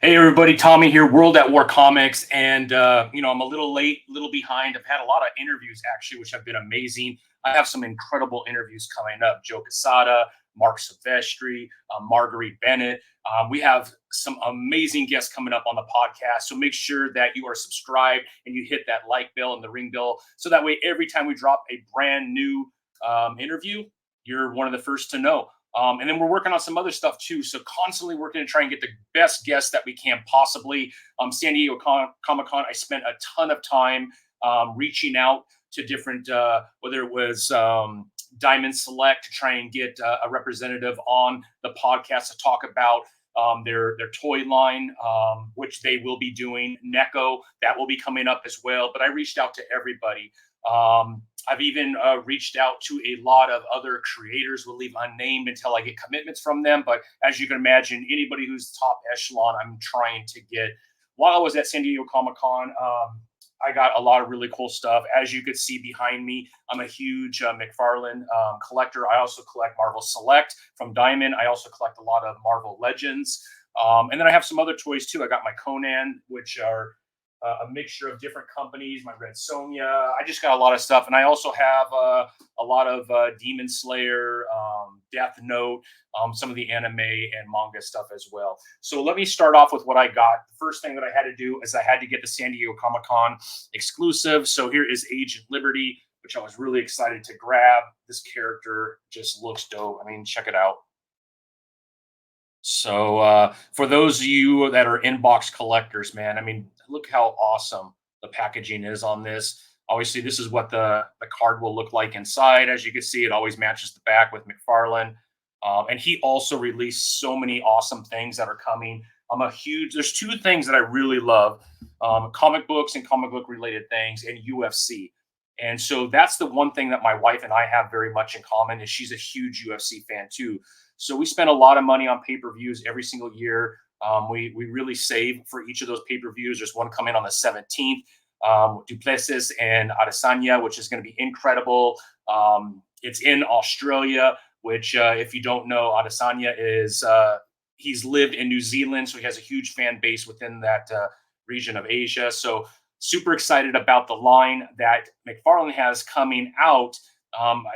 Hey everybody, Tommy here, World at War Comics, and I'm a little late, a little behind. I've had a lot of interviews actually, which have been amazing. I have some incredible interviews coming up: Joe Quesada, Mark Silvestri, Marguerite Bennett. We have some amazing guests coming up on the podcast, so make sure that you are subscribed and you hit that like bell and the ring bell, so that way every time we drop a brand new interview, you're one of the first to know. And then we're working on some other stuff too. So constantly working to try and get the best guests that we can possibly. San Diego Comic Con, I spent a ton of time reaching out to different, whether it was Diamond Select to try and get a representative on the podcast to talk about their toy line, which they will be doing. Neko, that will be coming up as well. But I reached out to everybody. I've even reached out to a lot of other creators. We'll leave unnamed until I get commitments from them. But as you can imagine, anybody who's top echelon, I'm trying to get. While I was at San Diego Comic Con, I got a lot of really cool stuff. As you could see behind me, I'm a huge McFarlane collector. I also collect Marvel Select from Diamond. I also collect a lot of Marvel Legends. And then I have some other toys too. I got my Conan, which are a mixture of different companies, my Red Sonja. I just got a lot of stuff. And I also have a lot of Demon Slayer, Death Note, some of the anime and manga stuff as well. So let me start off with what I got. The first thing that I had to do is I had to get the San Diego Comic Con exclusive. So here is Agent Liberty, which I was really excited to grab. This character just looks dope. I mean, check it out. So for those of you that are inbox collectors, man, I mean, look how awesome the packaging is on this. Obviously, this is what the card will look like inside. As you can see, it always matches the back with McFarlane. And he also released so many awesome things that are coming. There's two things that I really love, comic books and comic book related things, and UFC. And so that's the one thing that my wife and I have very much in common is she's a huge UFC fan too. So we spend a lot of money on pay-per-views every single year. We really save for each of those pay-per-views. There's one coming on the 17th, Duplessis and Adesanya, which is going to be incredible. It's in Australia, which if you don't know, Adesanya is he's lived in New Zealand, so he has a huge fan base within that region of Asia. So super excited about the line that McFarlane has coming out.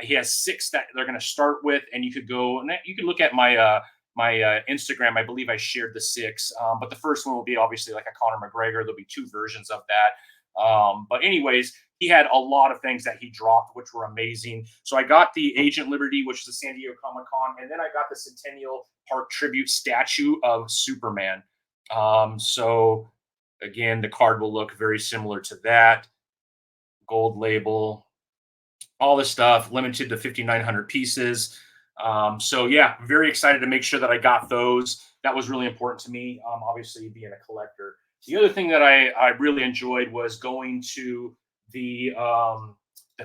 He has 6 that they're going to start with, and you could go and you can look at my Instagram. I believe I shared the 6, but the first one will be obviously like a Conor McGregor. There'll be 2 versions of that. But anyways, he had a lot of things that he dropped, which were amazing. So I got the Agent Liberty, which is the San Diego Comic Con, and then I got the Centennial Park tribute statue of Superman. So again, the card will look very similar to that. Gold label, all this stuff, limited to 5,900 pieces. So yeah, very excited to make sure that I got those. That was really important to me, obviously being a collector. The other thing that I really enjoyed was going to the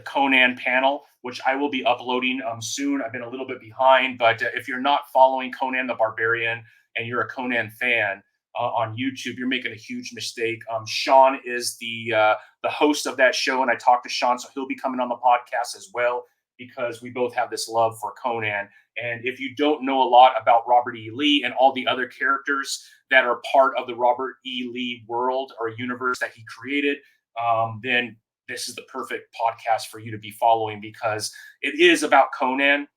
Conan panel, which I will be uploading soon. I've been a little bit behind, but if you're not following Conan the Barbarian and you're a Conan fan on YouTube, you're making a huge mistake. Sean is the host of that show, and I talked to Sean, so he'll be coming on the podcast as well because we both have this love for Conan. And if you don't know a lot about Robert E. Lee and all the other characters that are part of the Robert E. Lee world or universe that he created, then this is the perfect podcast for you to be following because it is about Conan.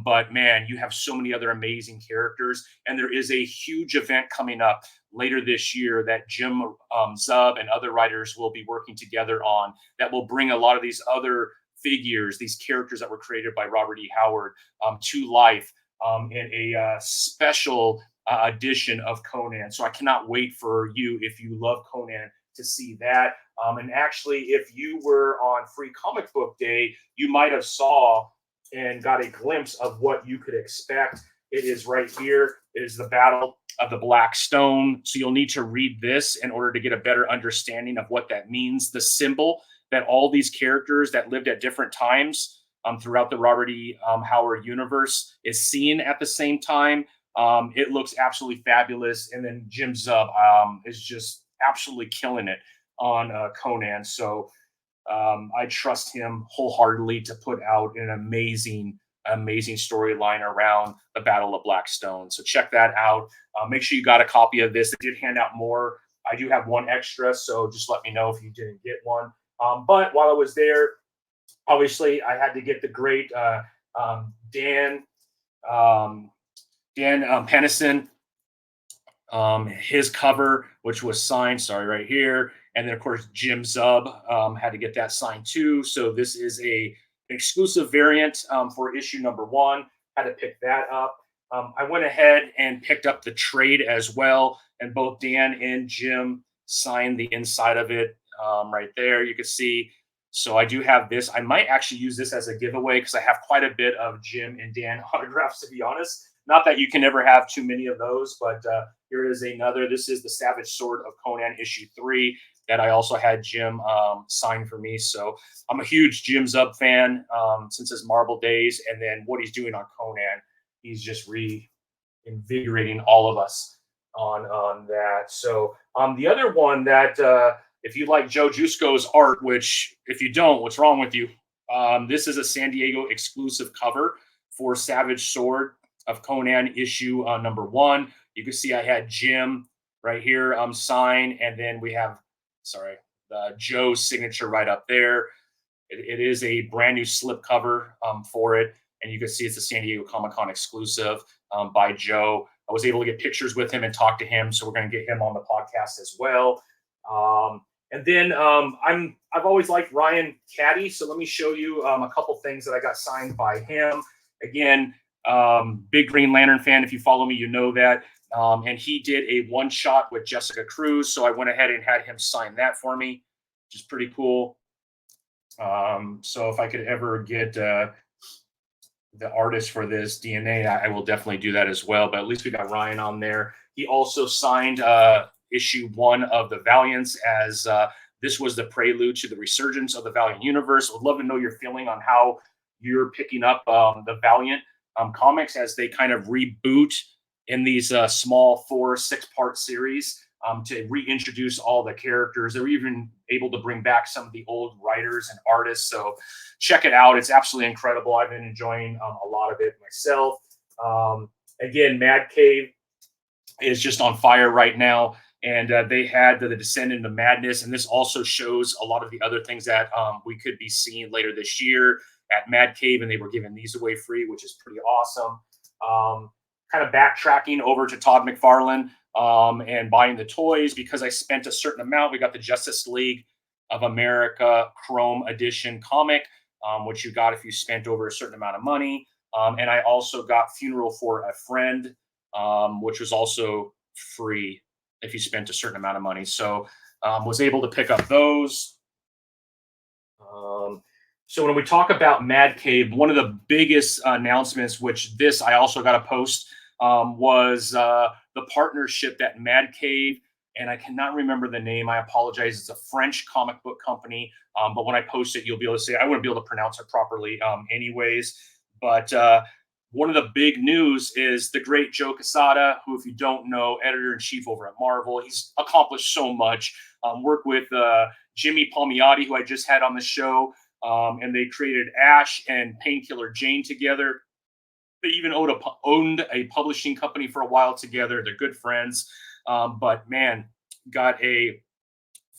But man, you have so many other amazing characters, and there is a huge event coming up later this year that Jim Zub and other writers will be working together on that will bring a lot of these other figures, these characters that were created by Robert E. Howard to life in a special edition of Conan. So I cannot wait for you, if you love Conan, to see that. And actually, if you were on Free Comic Book Day, you might have saw and got a glimpse of what you could expect. It is right here. It is the Battle of the Black Stone. So you'll need to read this in order to get a better understanding of what that means. The symbol that all these characters that lived at different times throughout the Robert E. Howard universe is seen at the same time. It looks absolutely fabulous. And then Jim Zub is just absolutely killing it on Conan. So I trust him wholeheartedly to put out an amazing amazing storyline around the Battle of Blackstone. So check that out. Make sure you got a copy of this. They did hand out more. I do have one extra, so just let me know if you didn't get one. But while I was there, obviously I had to get the great Dan um, Pennison, his cover, which was signed, sorry, right here. And then, of course, Jim Zub had to get that signed too. So this is an exclusive variant for issue number one. Had to pick that up. I went ahead and picked up the trade as well. And both Dan and Jim signed the inside of it right there. You can see. So I do have this. I might actually use this as a giveaway because I have quite a bit of Jim and Dan autographs, to be honest. Not that you can never have too many of those, but here is another. This is the Savage Sword of Conan issue 3 that I also had Jim sign for me. So I'm a huge Jim Zub fan since his Marvel days, and then what he's doing on Conan, he's just reinvigorating all of us on that. So the other one that if you like Joe Jusko's art, which if you don't, what's wrong with you? This is a San Diego exclusive cover for Savage Sword of Conan issue number 1. You can see I had Jim right here sign, and then we have, sorry, Joe's signature right up there. It is a brand new slip cover for it, and you can see it's a San Diego Comic-Con exclusive by Joe. I was able to get pictures with him and talk to him, so we're going to get him on the podcast as well. And then I've always liked Ryan Caddy, so let me show you a couple things that I got signed by him. Again, big Green Lantern fan. If you follow me, you know that. And he did a one-shot with Jessica Cruz, so I went ahead and had him sign that for me, which is pretty cool. So if I could ever get the artist for this DNA, I will definitely do that as well. But at least we got Ryan on there. He also signed issue 1 of the Valiants, as this was the prelude to the resurgence of the Valiant universe. Would love to know your feeling on how you're picking up the Valiant comics as they kind of reboot in these small 4-6 part series to reintroduce all the characters. They're even able to bring back some of the old writers and artists. So check it out. It's absolutely incredible. I've been enjoying a lot of it myself. Again, Mad Cave is just on fire right now. And they had the Descent into Madness. And this also shows a lot of the other things that we could be seeing later this year at Mad Cave. And they were giving these away free, which is pretty awesome. Kind of backtracking over to Todd McFarlane and buying the toys because I spent a certain amount. We got the Justice League of America Chrome Edition comic, which you got if you spent over a certain amount of money. And I also got Funeral for a Friend, which was also free if you spent a certain amount of money. So was able to pick up those. So when we talk about Mad Cave, one of the biggest announcements, which this I also got to post, was the partnership that Mad Cave, and I cannot remember the name. I apologize. It's a French comic book company. But when I post it, you'll be able to say, I wouldn't be able to pronounce it properly anyways. But one of the big news is the great Joe Quesada, who, if you don't know, editor-in-chief over at Marvel. He's accomplished so much. Worked with Jimmy Palmiotti, who I just had on the show, and they created Ash and Painkiller Jane together. They even owned a publishing company for a while together. They're good friends. But, man, got a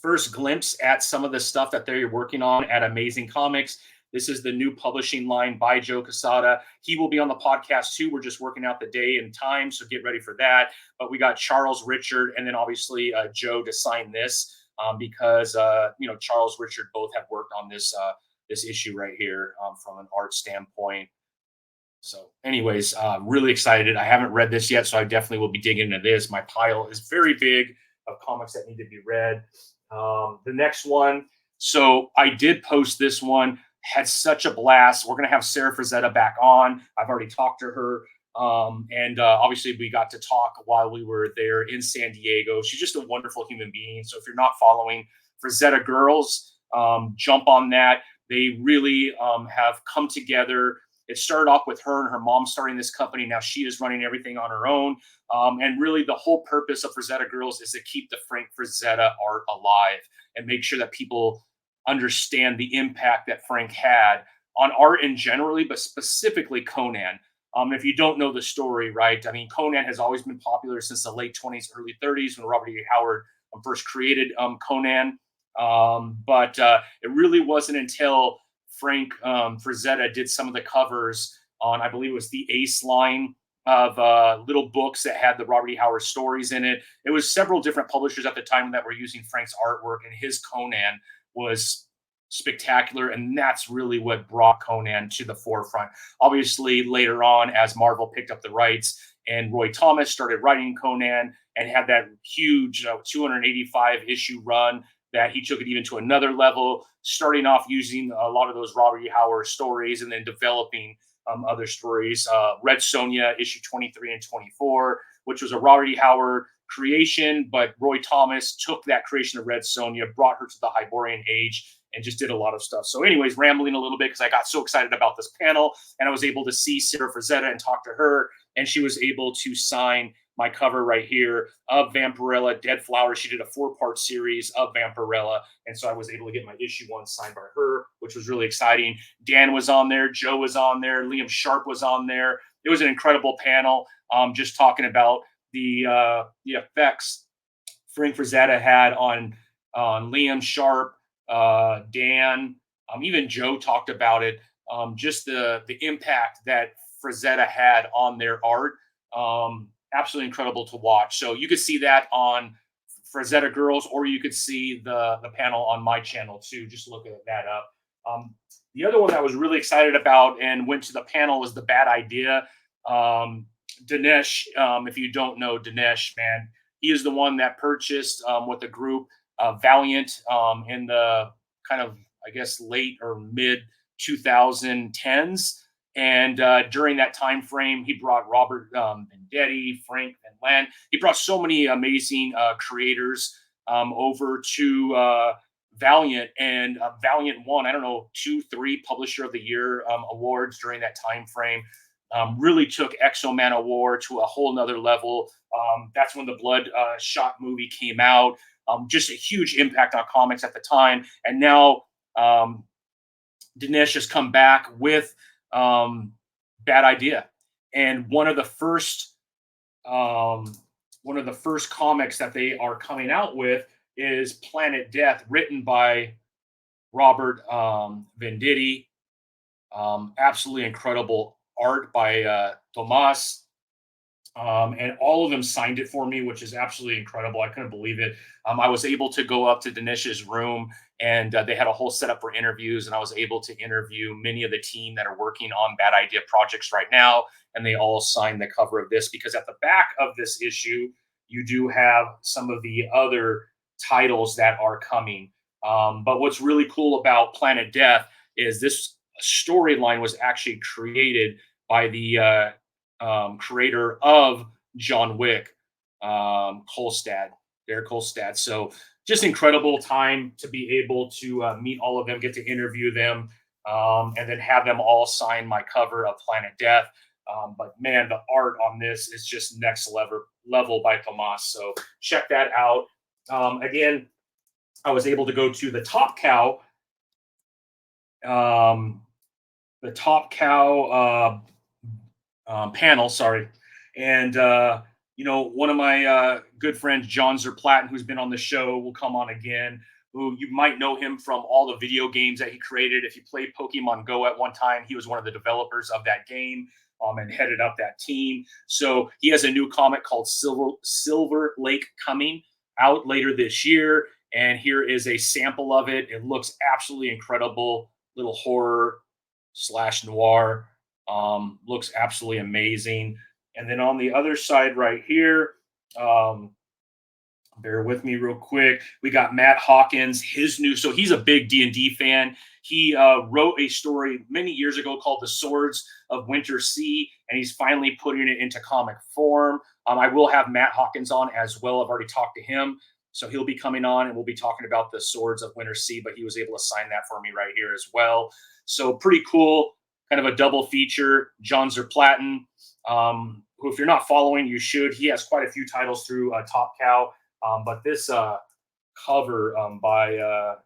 first glimpse at some of the stuff that they're working on at Amazing Comics. This is the new publishing line by Joe Quesada. He will be on the podcast too. We're just working out the day and time, so get ready for that. But we got Charles Richard and then obviously Joe to sign this because Charles Richard both have worked on this issue right here from an art standpoint. So anyways, really excited. I haven't read this yet, so I definitely will be digging into this. My pile is very big of comics that need to be read. The next one, so I did post this one. Had such a blast. We're going to have Sarah Frazetta back on. I've already talked to her. And obviously we got to talk while we were there in San Diego. She's just a wonderful human being. So if you're not following Frazetta Girls, jump on that. They really have come together. It started off with her and her mom starting this company. Now she is running everything on her own. And really the whole purpose of Frazetta Girls is to keep the Frank Frazetta art alive and make sure that people understand the impact that Frank had on art in generally, but specifically Conan. If you don't know the story, right? I mean, Conan has always been popular since the late 20s, early 30s when Robert E. Howard first created Conan. But it really wasn't until Frank Frazetta did some of the covers on, I believe it was the Ace line of little books that had the Robert E. Howard stories in it. It was several different publishers at the time that were using Frank's artwork, and his Conan was spectacular, and that's really what brought Conan to the forefront. Obviously, later on, as Marvel picked up the rights and Roy Thomas started writing Conan and had that huge 285 issue run, that he took it even to another level, starting off using a lot of those Robert E. Howard stories and then developing other stories. Red Sonja, issue 23 and 24, which was a Robert E. Howard creation, but Roy Thomas took that creation of Red Sonja, brought her to the Hyborian age, and just did a lot of stuff. So anyways, rambling a little bit because I got so excited about this panel, and I was able to see Sarah Frazetta and talk to her, and she was able to sign my cover right here of Vampirella, Dead Flowers. She did a 4-part series of Vampirella, and so I was able to get my issue 1 signed by her, which was really exciting. Dan was on there, Joe was on there, Liam Sharp was on there. It was an incredible panel, just talking about the effects Frank Frazetta had on Liam Sharp, Dan, even Joe talked about it. Just the impact that Frazetta had on their art. Absolutely incredible to watch. So you could see that on Frazetta Girls, or you could see the panel on my channel too. Just look that up. The other one that I was really excited about and went to the panel was The Bad Idea. Dinesh, if you don't know Dinesh, man, he is the one that purchased with the group Valiant in the kind of, I guess, late or mid 2010s. And during that time frame, he brought Robert Venditti, Frank Van Lan. He brought so many amazing creators over to Valiant, and Valiant won, I don't know, 2, 3 Publisher of the Year awards during that time frame. Really took Exo-Man War to a whole nother level. That's when the Blood Shot movie came out. Just a huge impact on comics at the time. And now Dinesh has come back with Bad Idea. And one of the first comics that they are coming out with is Planet Death, written by Robert Venditti. Absolutely incredible art by Tomas. And all of them signed it for me, which is absolutely incredible. I couldn't believe it. I was able to go up to Dinesh's room, and they had a whole setup for interviews, and I was able to interview many of the team that are working on Bad Idea projects right now, and they all signed the cover of this, because at the back of this issue, you do have some of the other titles that are coming. But what's really cool about Planet Death is this storyline was actually created by the creator of John Wick, Kolstad, Derek Kolstad. So just incredible time to be able to meet all of them, get to interview them, and then have them all sign my cover of Planet Death. But man, the art on this is just next level by Tomas. So check that out. Again, I was able to go to the Top Cow, panel, sorry. And, one of my good friends, John Zerplatten, who's been on the show, will come on again, who you might know him from all the video games that he created. If you played Pokemon Go at one time, he was one of the developers of that game, and headed up that team. So he has a new comic called Silver Lake coming out later this year. And here is a sample of it. It looks absolutely incredible. Little horror / noir. Looks absolutely amazing. And then on the other side right here, bear with me real quick, we got Matt Hawkins, his new, so he's a big D&D fan. He wrote a story many years ago called The Swords of Winter Sea, and he's finally putting it into comic form. I will have Matt Hawkins on as well. I've already talked to him, so he'll be coming on, and we'll be talking about The Swords of Winter Sea, but he was able to sign that for me right here as well. So pretty cool. Kind of a double feature. John Zerplatten, who, if you're not following, you should. He has quite a few titles through Top Cow. But this cover by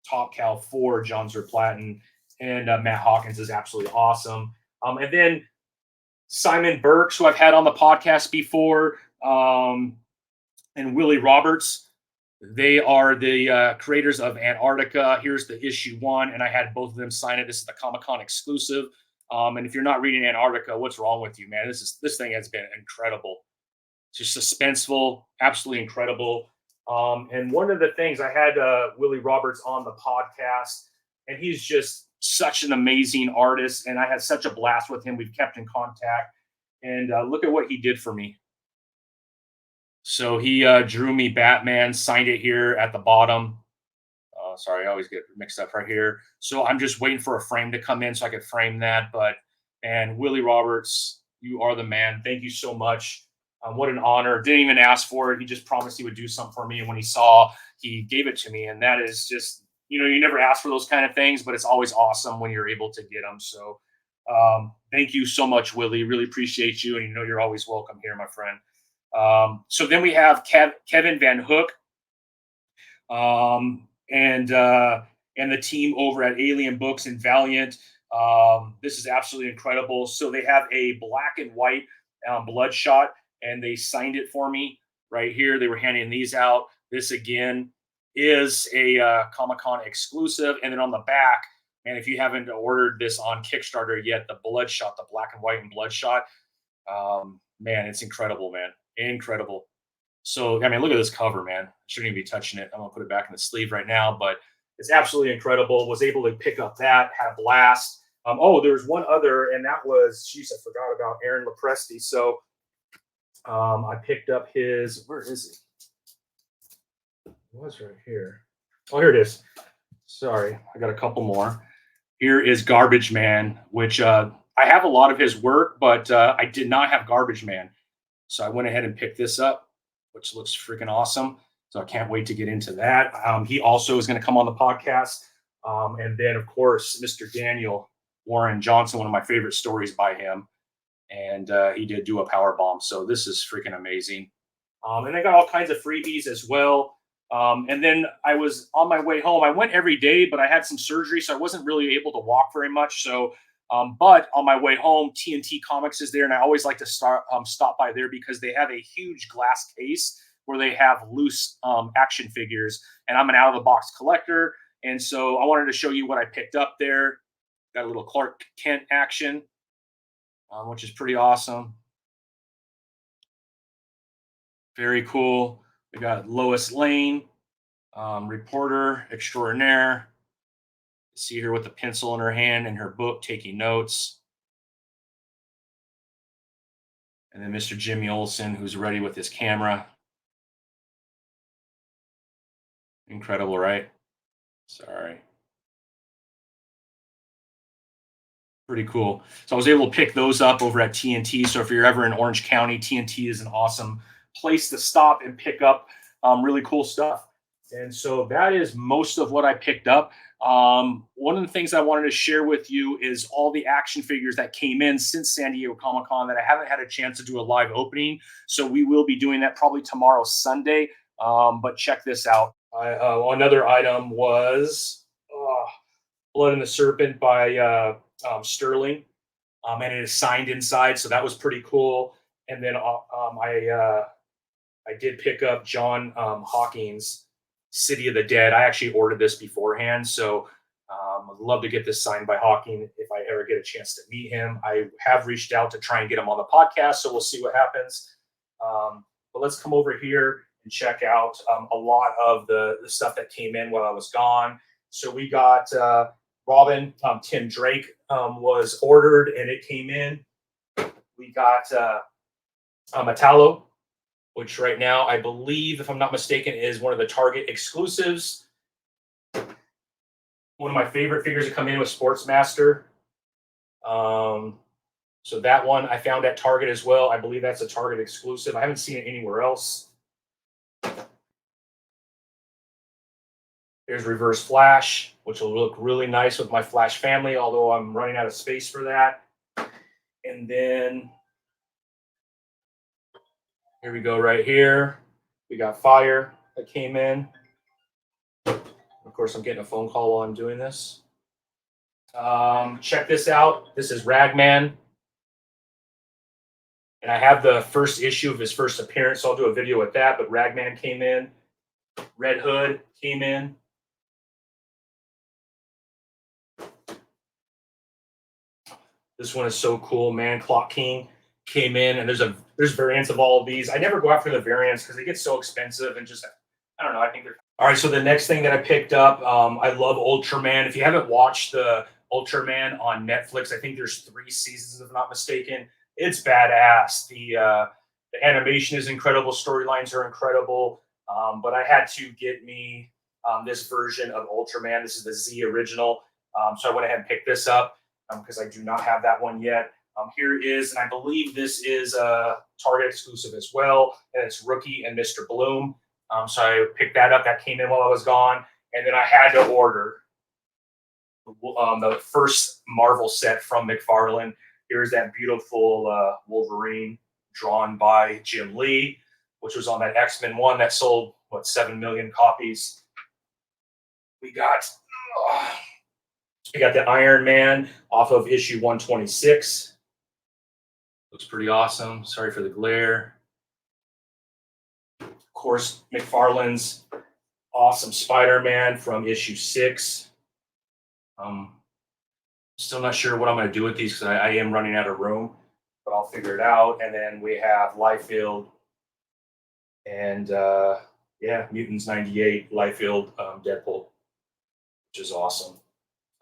Top Cow for John Zerplatten And Matt Hawkins is absolutely awesome. And then Simon Burks, who I've had on the podcast before, and Willie Roberts. They are the creators of Antarctica. Here's the issue 1, and I had both of them sign it. This is the Comic-Con exclusive. And if you're not reading Antarctica, what's wrong with you, man? This thing has been incredible. It's just suspenseful, absolutely incredible. And one of the things, I had Willie Roberts on the podcast, and he's just such an amazing artist, and I had such a blast with him. We've kept in contact, and look at what he did for me. So he drew me Batman, signed it here at the bottom. Sorry, I always get mixed up right here. So I'm just waiting for a frame to come in so I could frame that. But, and Willie Roberts, you are the man. Thank you so much. What an honor. Didn't even ask for it. He just promised he would do something for me. And when he saw, he gave it to me. And that is just, you never ask for those kind of things, but it's always awesome when you're able to get them. So thank you so much, Willie. Really appreciate you. And you're always welcome here, my friend. So then we have Kevin Van Hook. And the team over at Alien Books and Valiant. This is absolutely incredible. So they have a black and white Bloodshot, and they signed it for me right here. They were handing these out. This again is a Comic-Con exclusive. And then on the back, and if you haven't ordered this on Kickstarter yet, the Bloodshot, the black and white and Bloodshot, man, it's incredible, man. Incredible. So, I mean, look at this cover, man. I shouldn't even be touching it. I'm going to put it back in the sleeve right now, but it's absolutely incredible. Was able to pick up that, had a blast. There's one other, and that was, geez, I forgot about Aaron Lopresti. So I picked up his, where is he? It was right here. Oh, here it is. Sorry, I got a couple more. Here is Garbage Man, which I have a lot of his work, but I did not have Garbage Man. So I went ahead and picked this up, which looks freaking awesome. So I can't wait to get into that. He also is going to come on the podcast. And then, of course, Mr. Daniel Warren Johnson, one of my favorite stories by him. And he did do a power bomb. So this is freaking amazing. And I got all kinds of freebies as well. And then I was on my way home. I went every day, but I had some surgery, so I wasn't really able to walk very much. So but on my way home, TNT Comics is there, and I always like to stop by there because they have a huge glass case where they have loose action figures, and I'm an out-of-the-box collector, and so I wanted to show you what I picked up there. Got a little Clark Kent action, which is pretty awesome. Very cool. We got Lois Lane, reporter extraordinaire. See her with a pencil in her hand and her book taking notes. And then Mr. Jimmy Olsen, who's ready with his camera. Incredible, right? Sorry. Pretty cool. So I was able to pick those up over at TNT. So if you're ever in Orange County, TNT is an awesome place to stop and pick up really cool stuff. And so that is most of what I picked up. One of the things I wanted to share with you is all the action figures that came in since San Diego Comic-Con that I haven't had a chance to do a live opening. So we will be doing that probably tomorrow, Sunday. But check this out. Another item was Blood and the Serpent by Sterling. And it is signed inside. So that was pretty cool. And then I did pick up John Hawkins' City of the Dead. I actually ordered this beforehand, so I'd love to get this signed by Hawking if I ever get a chance to meet him. I have reached out to try and get him on the podcast, so we'll see what happens. But let's come over here and check out a lot of the stuff that came in while I was gone. So we got Robin, Tim Drake was ordered, and it came in. We got Metallo, which right now, I believe, if I'm not mistaken, is one of the Target exclusives. One of my favorite figures to come in was Sportsmaster. So that one I found at Target as well. I believe that's a Target exclusive. I haven't seen it anywhere else. Here's Reverse Flash, which will look really nice with my Flash family, although I'm running out of space for that. And then here we go right here. We got Fire that came in. Of course, I'm getting a phone call while I'm doing this. Check this out. This is Ragman. And I have the first issue of his first appearance, so I'll do a video with that. But Ragman came in. Red Hood came in. This one is so cool, man. Clock King came in, and there's variants of all of these. I never go after the variants because they get so expensive and just I don't know. I think they're all right. So the next thing that I picked up, I love Ultraman. If you haven't watched the Ultraman on Netflix, I think there's 3 seasons, if I'm not mistaken. It's badass. The animation is incredible. Storylines are incredible. But I had to get me this version of Ultraman. This is the Z original. So I went ahead and picked this up because I do not have that one yet. Here it is, and I believe this is a Target exclusive as well, and it's Rookie and Mr. Bloom. So I picked that up. That came in while I was gone, and then I had to order the first Marvel set from McFarlane. Here's that beautiful Wolverine drawn by Jim Lee, which was on that X-Men 1 that sold, what, 7 million copies. We got the Iron Man off of issue 126. Looks pretty awesome. Sorry for the glare. Of course, McFarlane's awesome Spider-Man from issue 6. Still not sure what I'm going to do with these because I am running out of room, but I'll figure it out. And then we have Liefeld and Mutants 98 Liefeld Deadpool, which is awesome.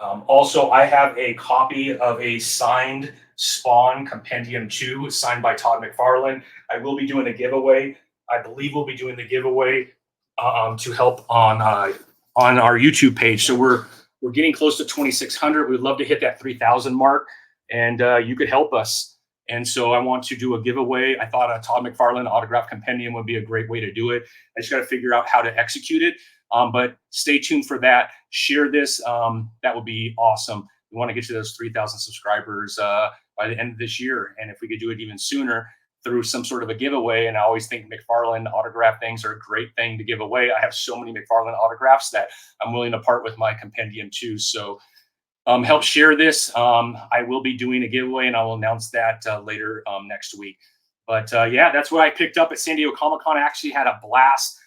Also, I have a copy of a signed Spawn Compendium 2 signed by Todd McFarlane. I will be doing a giveaway. I believe we'll be doing the giveaway to help on our YouTube page. So we're getting close to 2,600. We'd love to hit that 3,000 mark, and you could help us. And so I want to do a giveaway. I thought a Todd McFarlane autograph compendium would be a great way to do it. I just got to figure out how to execute it. But stay tuned for that. Share this. That would be awesome. We want to get to those 3,000 subscribers by the end of this year. And if we could do it even sooner through some sort of a giveaway, and I always think McFarlane autograph things are a great thing to give away. I have so many McFarlane autographs that I'm willing to part with my compendium too. So help share this. I will be doing a giveaway, and I will announce that later next week. But yeah, that's what I picked up at San Diego Comic-Con. I actually had a blast.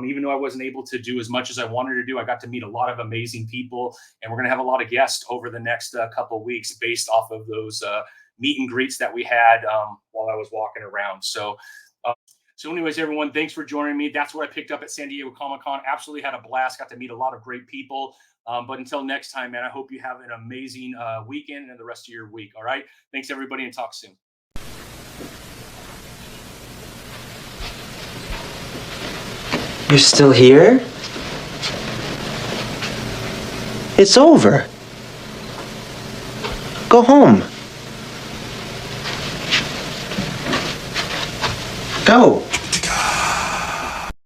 Even though I wasn't able to do as much as I wanted to do, I got to meet a lot of amazing people, and we're going to have a lot of guests over the next couple of weeks based off of those meet and greets that we had while I was walking around. So anyways, everyone, thanks for joining me. That's what I picked up at San Diego Comic-Con. Absolutely had a blast. Got to meet a lot of great people. But until next time, man, I hope you have an amazing weekend and the rest of your week. All right. Thanks, everybody, and talk soon. You're still here? It's over. Go home. Go.